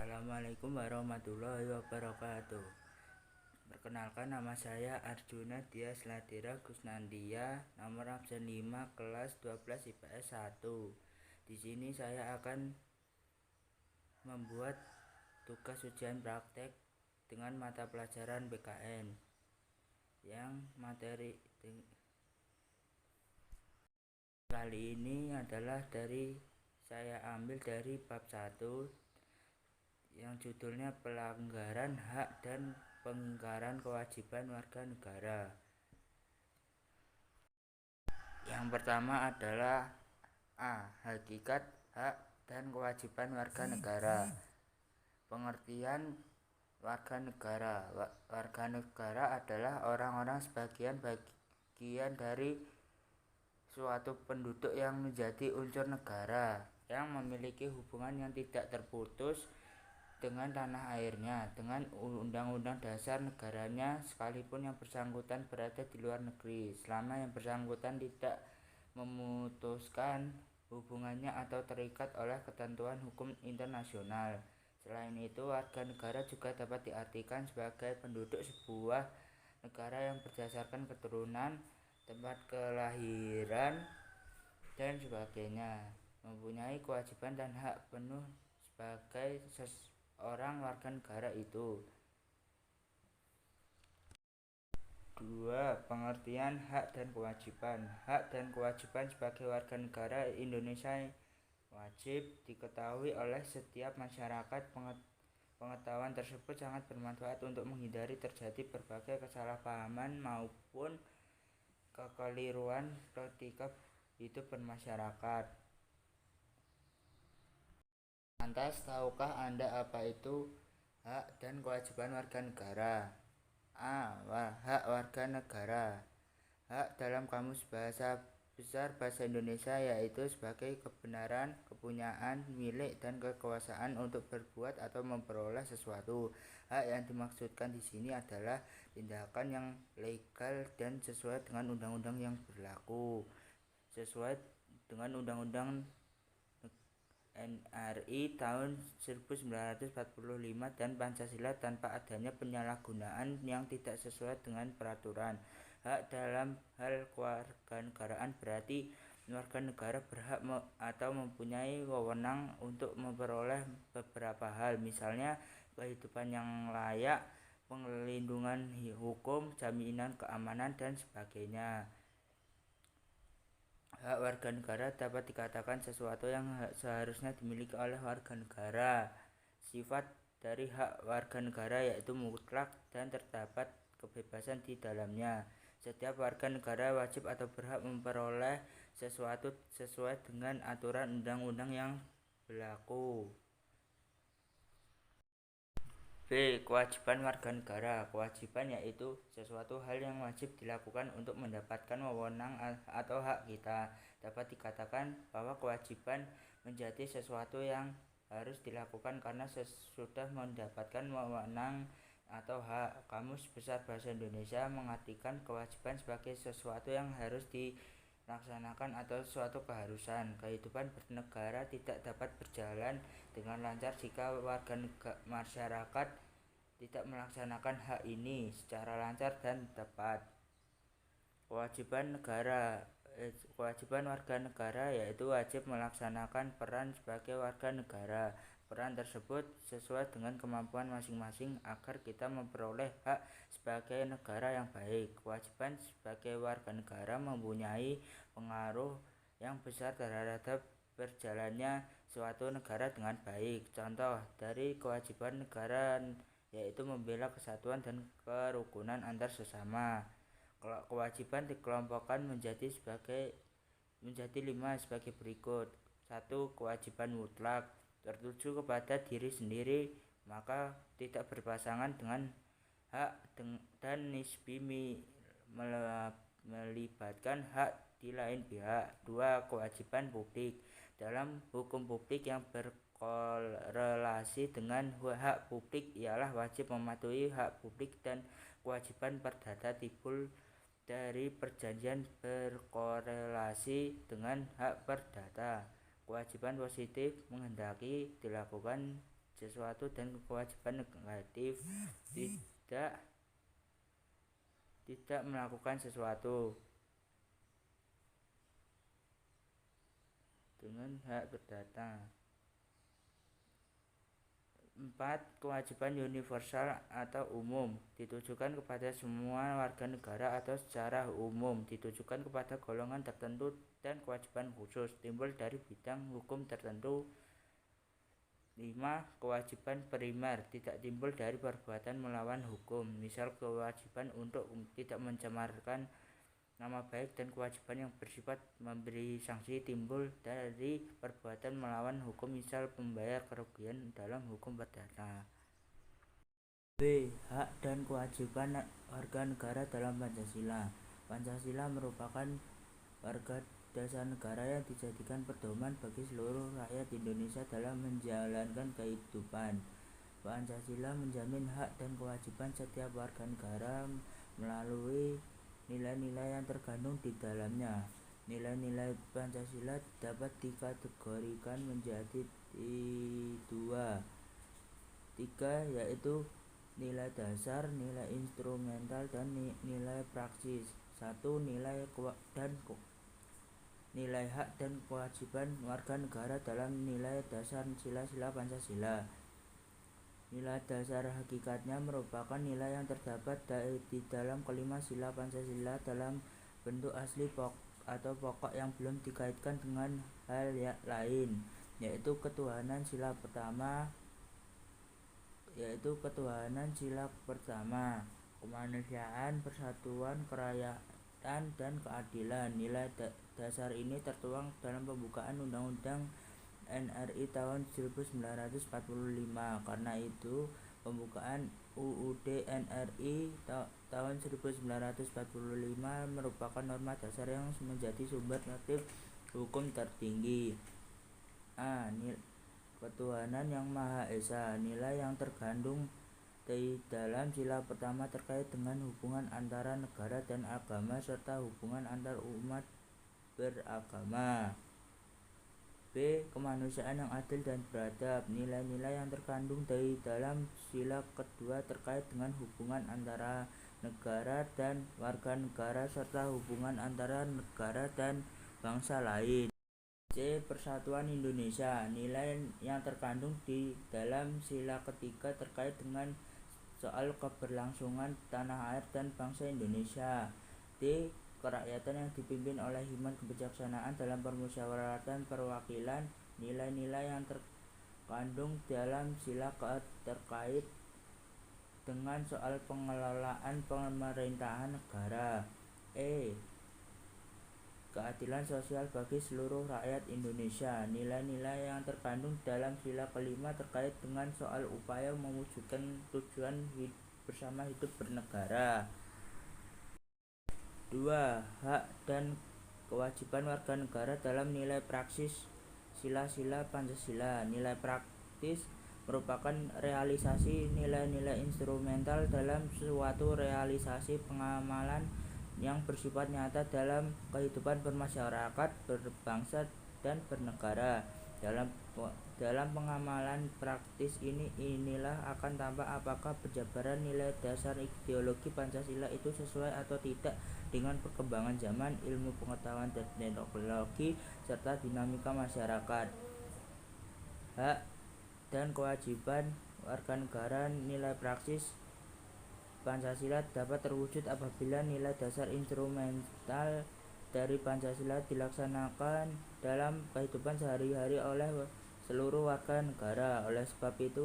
Assalamualaikum warahmatullahi wabarakatuh. Perkenalkan, nama saya Arjuna Dias Ladira Kusnandia, nomor absen 5, kelas 12 IPS 1. Di sini saya akan membuat tugas ujian praktek dengan mata pelajaran BKN yang materi kali ini adalah saya ambil dari bab 1 yang judulnya pelanggaran hak dan pengingkaran kewajiban warga negara. Yang pertama adalah hakikat hak dan kewajiban warga negara. Pengertian warga negara. Warga negara adalah orang-orang sebagian bagian dari suatu penduduk yang menjadi unsur negara, yang memiliki hubungan yang tidak terputus dengan tanah airnya, dengan undang-undang dasar negaranya, sekalipun yang bersangkutan berada di luar negeri, selama yang bersangkutan tidak memutuskan hubungannya atau terikat oleh ketentuan hukum internasional. Selain itu, warga negara juga dapat diartikan sebagai penduduk sebuah negara yang berdasarkan keturunan, tempat kelahiran, dan sebagainya, mempunyai kewajiban dan hak penuh sebagai orang warga negara itu. 2. Pengertian hak dan kewajiban. Hak dan kewajiban sebagai warga negara Indonesia wajib diketahui oleh setiap masyarakat. Pengetahuan tersebut sangat bermanfaat untuk menghindari terjadi berbagai kesalahpahaman maupun kekeliruan ketika hidup bermasyarakat. Lantas, tahukah Anda apa itu hak dan kewajiban warga negara? Hak warga negara. Hak dalam Kamus Bahasa Besar Bahasa Indonesia yaitu sebagai kebenaran, kepunyaan, milik, dan kekuasaan untuk berbuat atau memperoleh sesuatu. Hak yang dimaksudkan di sini adalah tindakan yang legal dan sesuai dengan undang-undang yang berlaku, sesuai dengan Undang-Undang NRI tahun 1945 dan Pancasila, tanpa adanya penyalahgunaan yang tidak sesuai dengan peraturan. Hak dalam hal kewarganegaraan berarti warga negara berhak atau mempunyai wewenang untuk memperoleh beberapa hal, misalnya kehidupan yang layak, perlindungan hukum, jaminan keamanan, dan sebagainya. Hak warga negara dapat dikatakan sesuatu yang seharusnya dimiliki oleh warga negara. Sifat dari hak warga negara yaitu mutlak dan terdapat kebebasan di dalamnya. Setiap warga negara wajib atau berhak memperoleh sesuatu sesuai dengan aturan undang-undang yang berlaku. B. Kewajiban warga negara. Kewajiban yaitu sesuatu hal yang wajib dilakukan untuk mendapatkan wewenang atau hak kita. Dapat dikatakan bahwa kewajiban menjadi sesuatu yang harus dilakukan karena sudah mendapatkan wewenang atau hak. Kamus Besar Bahasa Indonesia mengartikan kewajiban sebagai sesuatu yang harus dilaksanakan atau suatu keharusan. Kehidupan bernegara tidak dapat berjalan dengan lancar jika warga masyarakat tidak melaksanakan hak ini secara lancar dan tepat. Kewajiban warga negara yaitu wajib melaksanakan peran sebagai warga negara. Peran tersebut sesuai dengan kemampuan masing-masing agar kita memperoleh hak sebagai negara yang baik. Kewajiban sebagai warga negara mempunyai pengaruh yang besar terhadap berjalannya suatu negara dengan baik. Contoh dari kewajiban negara yaitu membela kesatuan dan kerukunan antar sesama. Kewajiban dikelompokkan menjadi 5 sebagai berikut. 1. Kewajiban mutlak, tertuju kepada diri sendiri, maka tidak berpasangan dengan hak dan nisbi melibatkan hak di lain pihak. 2. Kewajiban publik. Dalam hukum publik yang berkorelasi dengan hak publik ialah wajib mematuhi hak publik dan kewajiban perdata timbul dari perjanjian berkorelasi dengan hak perdata. Kewajiban positif menghendaki dilakukan sesuatu dan kewajiban negatif tidak melakukan sesuatu dengan hak perdata. 4. Kewajiban universal atau umum ditujukan kepada semua warga negara atau secara umum ditujukan kepada golongan tertentu, dan kewajiban khusus timbul dari bidang hukum tertentu. 5. Kewajiban primer tidak timbul dari perbuatan melawan hukum, misal kewajiban untuk tidak mencemarkan nama baik, dan kewajiban yang bersifat memberi sanksi timbul dari perbuatan melawan hukum, misal membayar kerugian dalam hukum perdata. B. Hak dan kewajiban warga negara dalam Pancasila. Pancasila merupakan warga dasar negara yang dijadikan pedoman bagi seluruh rakyat Indonesia dalam menjalankan kehidupan. Pancasila menjamin hak dan kewajiban setiap warga negara melalui nilai-nilai yang terkandung di dalamnya. Nilai-nilai Pancasila dapat dikategorikan menjadi 3, yaitu nilai dasar, nilai instrumental, dan nilai praksis. 1. Nilai hak dan kewajiban warga negara dalam nilai dasar sila-sila Pancasila. Nilai dasar hakikatnya merupakan nilai yang terdapat di dalam kelima sila Pancasila dalam bentuk asli atau pokok yang belum dikaitkan dengan hal lain, yaitu ketuhanan sila pertama, kemanusiaan, persatuan, kerakyatan, dan keadilan. Nilai dasar ini tertuang dalam pembukaan Undang-Undang NRI tahun 1945. Karena itu, pembukaan UUD NRI tahun 1945 merupakan norma dasar yang menjadi sumber normatif hukum tertinggi. A. Ketuhanan yang Maha Esa. Nilai yang terkandung di dalam sila pertama terkait dengan hubungan antara negara dan agama serta hubungan antar umat beragama. B. Kemanusiaan yang adil dan beradab. Nilai-nilai yang terkandung di dalam sila kedua terkait dengan hubungan antara negara dan warga negara serta hubungan antara negara dan bangsa lain. C. Persatuan Indonesia. Nilai yang terkandung di dalam sila ketiga terkait dengan soal keberlangsungan tanah air dan bangsa Indonesia. D. Kerakyatan yang dipimpin oleh hikmat kebijaksanaan dalam permusyawaratan perwakilan. Nilai-nilai yang terkandung dalam sila terkait dengan soal pengelolaan pemerintahan negara. E. Keadilan sosial bagi seluruh rakyat Indonesia. Nilai-nilai yang terkandung dalam sila kelima terkait dengan soal upaya mewujudkan tujuan bersama hidup bernegara. 2. Hak dan kewajiban warga negara dalam nilai praksis sila-sila Pancasila. Nilai praktis merupakan realisasi nilai-nilai instrumental dalam suatu realisasi pengamalan yang bersifat nyata dalam kehidupan bermasyarakat, berbangsa, dan bernegara. Dalam pengamalan praktis inilah akan tampak apakah penjabaran nilai dasar ideologi Pancasila itu sesuai atau tidak dengan perkembangan zaman, ilmu pengetahuan dan teknologi, serta dinamika masyarakat. Hak dan kewajiban warga negara. Nilai praksis Pancasila dapat terwujud apabila nilai dasar instrumental dari Pancasila dilaksanakan dalam kehidupan sehari-hari oleh seluruh warga negara. Oleh sebab itu,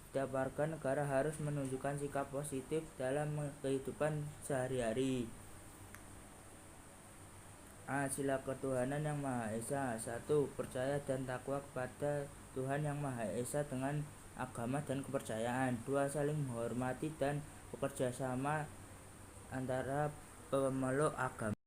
setiap warga negara harus menunjukkan sikap positif dalam kehidupan sehari-hari. A. Sila ketuhanan yang Maha Esa. 1. Percaya dan takwa kepada Tuhan yang Maha Esa dengan agama dan kepercayaan. 2. Saling menghormati dan bekerja sama antara pemeluk agama.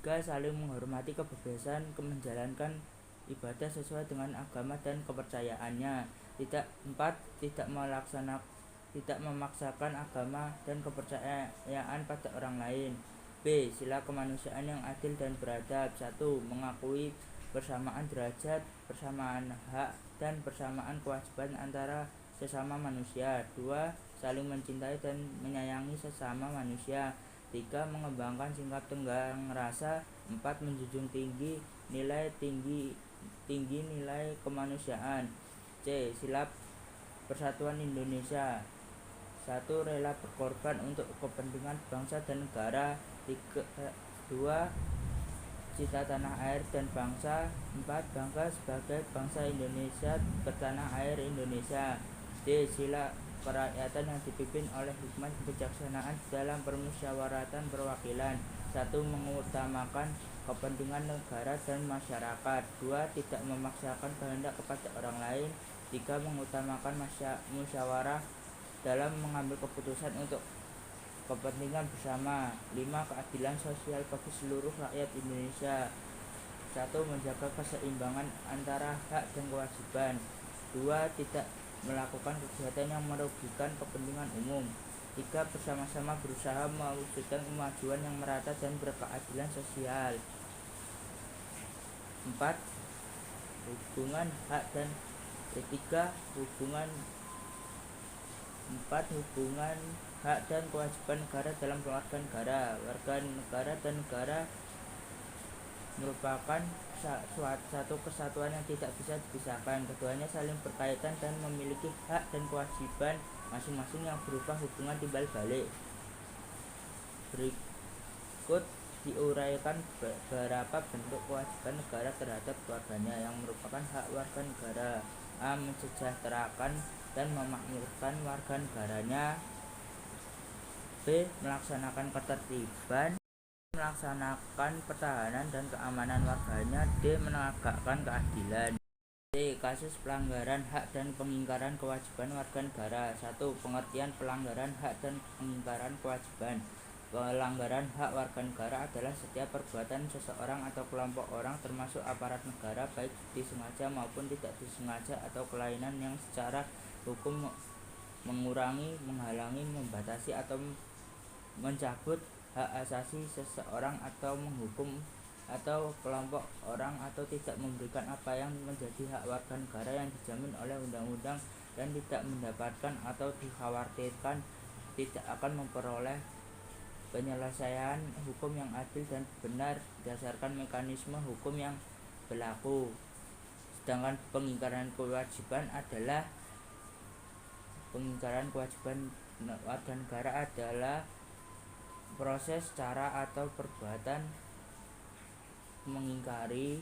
3. Saling menghormati kebebasan menjalankan ibadah sesuai dengan agama dan kepercayaannya. 4. Tidak memaksakan agama dan kepercayaan pada orang lain. B. Sila kemanusiaan yang adil dan beradab. 1. Mengakui persamaan derajat, persamaan hak, dan persamaan kewajiban antara sesama manusia. 2. Saling mencintai dan menyayangi sesama manusia. 3. Mengembangkan sikap tenggang rasa. 4. Menjunjung tinggi nilai kemanusiaan. C. Sila Persatuan Indonesia. 1. Rela berkorban untuk kepentingan bangsa dan negara. 2. Cinta tanah air dan bangsa. 4. Bangga sebagai bangsa Indonesia bertanah air Indonesia. D. Sila kerakyatan yang dipimpin oleh hikmat kebijaksanaan dalam permusyawaratan perwakilan. 1. Mengutamakan kepentingan negara dan masyarakat. 2. Tidak memaksakan kehendak kepada orang lain. 3. Mengutamakan musyawarah dalam mengambil keputusan untuk kepentingan bersama. 5. Keadilan sosial bagi seluruh rakyat Indonesia. 1. Menjaga keseimbangan antara hak dan kewajiban. 2. Tidak melakukan kegiatan yang merugikan kepentingan umum. 3. Bersama-sama berusaha mewujudkan kemajuan yang merata dan berkeadilan sosial. 4. Hubungan hak dan 4. Hubungan hak dan kewajiban negara dalam warga negara. Warga negara dan negara merupakan satu kesatuan yang tidak bisa dipisahkan. Keduanya saling berkaitan dan memiliki hak dan kewajiban masing-masing yang berupa hubungan timbal balik. Berikut diuraikan beberapa bentuk kewajiban negara terhadap keluarganya yang merupakan hak warga negara. A. Mensejahterakan dan memakmurkan warga negaranya. B. Melaksanakan ketertiban, melaksanakan pertahanan dan keamanan warganya. D. Menegakkan keadilan. C. Kasus pelanggaran hak dan pengingkaran kewajiban warga negara. 1. Pengertian pelanggaran hak dan pengingkaran kewajiban. Pelanggaran hak warga negara adalah setiap perbuatan seseorang atau kelompok orang termasuk aparat negara, baik disengaja maupun tidak disengaja, atau kelainan yang secara hukum mengurangi, menghalangi, membatasi, atau mencabut hak asasi seseorang, atau menghukum atau kelompok orang, atau tidak memberikan apa yang menjadi hak warga negara yang dijamin oleh undang-undang, dan tidak mendapatkan atau dikhawatirkan tidak akan memperoleh penyelesaian hukum yang adil dan benar berdasarkan mekanisme hukum yang berlaku. Sedangkan pengingkaran kewajiban warga negara adalah proses, cara, atau perbuatan mengingkari.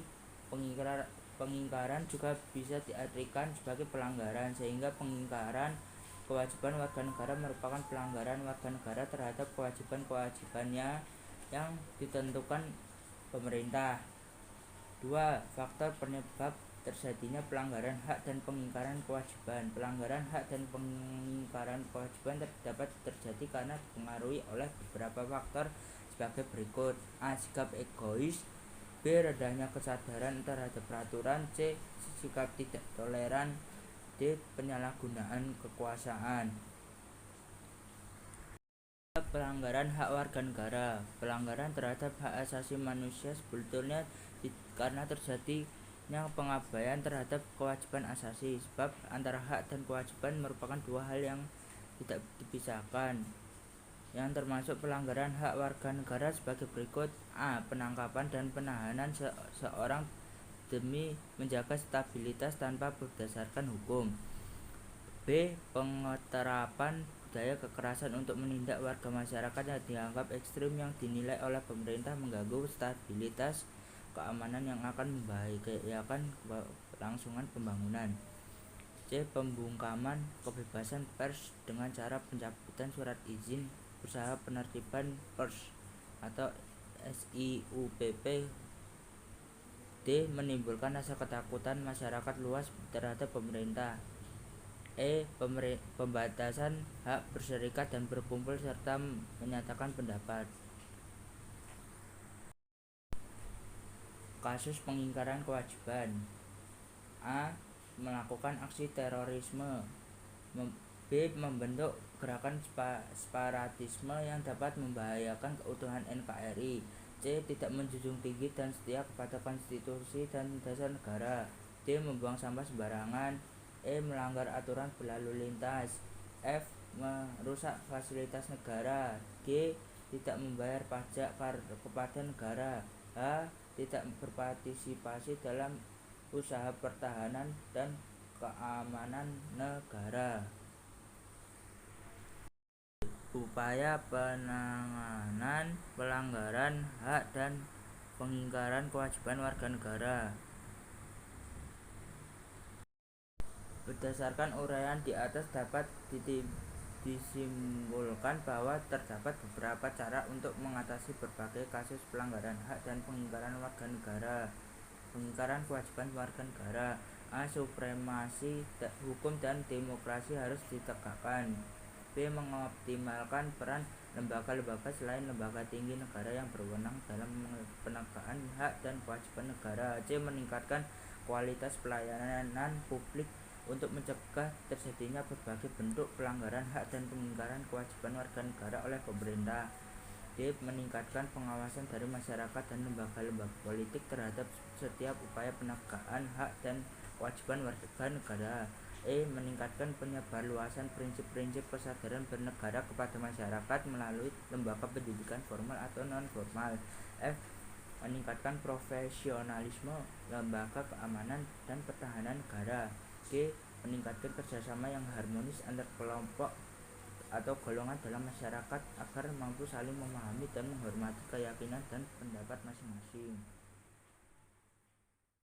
Pengingkaran juga bisa diartikan sebagai pelanggaran, sehingga pengingkaran kewajiban warga negara merupakan pelanggaran warga negara terhadap kewajiban-kewajibannya yang ditentukan pemerintah. 2. Faktor penyebab terjadinya pelanggaran hak dan pengingkaran kewajiban. Pelanggaran hak dan pengingkaran kewajiban dapat terjadi karena dipengaruhi oleh beberapa faktor sebagai berikut. A. Sikap egois. B. Rendahnya kesadaran terhadap peraturan. C. Sikap tidak toleran. D. Penyalahgunaan kekuasaan. Pelanggaran hak warga negara. Pelanggaran terhadap hak asasi manusia sebetulnya karena terjadinya pengabaian terhadap kewajiban asasi, sebab antara hak dan kewajiban merupakan dua hal yang tidak dipisahkan, yang termasuk pelanggaran hak warga negara sebagai berikut. A. Penangkapan dan penahanan seorang demi menjaga stabilitas tanpa berdasarkan hukum. B. Pengeterapan budaya kekerasan untuk menindak warga masyarakat yang dianggap ekstrim, yang dinilai oleh pemerintah mengganggu stabilitas keamanan yang akan membahayakan kelangsungan pembangunan. C. Pembungkaman kebebasan pers dengan cara pencabutan surat izin usaha penertiban pers atau SIUPP. D. Menimbulkan rasa ketakutan masyarakat luas terhadap pemerintah. E. Pembatasan hak berserikat dan berkumpul serta menyatakan pendapat. Kasus pengingkaran kewajiban. A. Melakukan aksi terorisme. B. Membentuk gerakan separatisme yang dapat membahayakan keutuhan NKRI. C. Tidak menjunjung tinggi dan setia kepada konstitusi dan dasar negara. D. Membuang sampah sembarangan. E. Melanggar aturan berlalu lintas. F. Merusak fasilitas negara. G. Tidak membayar pajak kepada negara. H. Tidak berpartisipasi dalam usaha pertahanan dan keamanan negara. Upaya penanganan pelanggaran hak dan pengingkaran kewajiban warga negara. Berdasarkan uraian di atas dapat disimpulkan bahwa terdapat beberapa cara untuk mengatasi berbagai kasus pelanggaran hak dan pengingkaran warga negara. Pengingkaran kewajiban warga negara. A. Supremasi hukum dan demokrasi harus ditegakkan. B. Mengoptimalkan peran lembaga-lembaga selain lembaga tinggi negara yang berwenang dalam penegakan hak dan kewajiban negara. C. Meningkatkan kualitas pelayanan publik untuk mencegah terjadinya berbagai bentuk pelanggaran hak dan pengingkaran kewajiban warga negara oleh pemerintah. D. Meningkatkan pengawasan dari masyarakat dan lembaga-lembaga politik terhadap setiap upaya penegakan hak dan kewajiban warga negara. E. Meningkatkan penyebarluasan prinsip-prinsip kesadaran bernegara kepada masyarakat melalui lembaga pendidikan formal atau non-formal. F. Meningkatkan profesionalisme lembaga keamanan dan pertahanan negara. G. Meningkatkan kerjasama yang harmonis antar kelompok atau golongan dalam masyarakat agar mampu saling memahami dan menghormati keyakinan dan pendapat masing-masing.